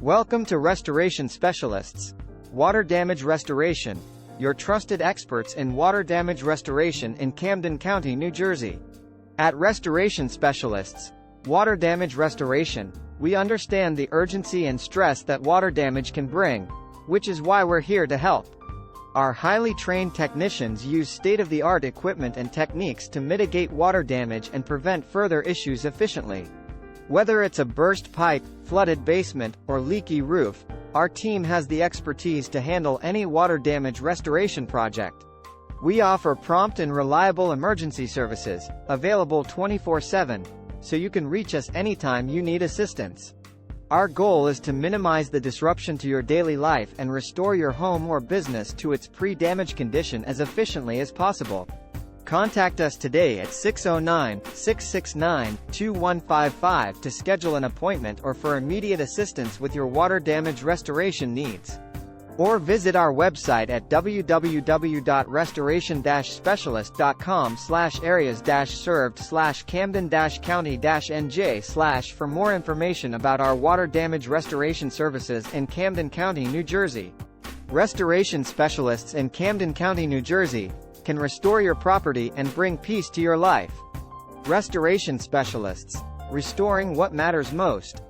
Welcome to Restoration Specialists. Water Damage Restoration. Your trusted experts in water damage restoration in Camden County, New Jersey. At Restoration Specialists, Water Damage Restoration, we understand the urgency and stress that water damage can bring, which is why we're here to help. Our highly trained technicians use state-of-the-art equipment and techniques to mitigate water damage and prevent further issues efficiently. Whether it's a burst pipe, flooded basement, or leaky roof, our team has the expertise to handle any water damage restoration project. We offer prompt and reliable emergency services, available 24/7, so you can reach us anytime you need assistance. Our goal is to minimize the disruption to your daily life and restore your home or business to its pre-damage condition as efficiently as possible. Contact us today at 609-669-2155 to schedule an appointment or for immediate assistance with your water damage restoration needs. Or visit our website at www.restoration-specialist.com/areas-served/Camden-County-NJ/ for more information about our water damage restoration services in Camden County, New Jersey. Restoration Specialists in Camden County, New Jersey, can restore your property and bring peace to your life. Restoration Specialists. Restoring what matters most.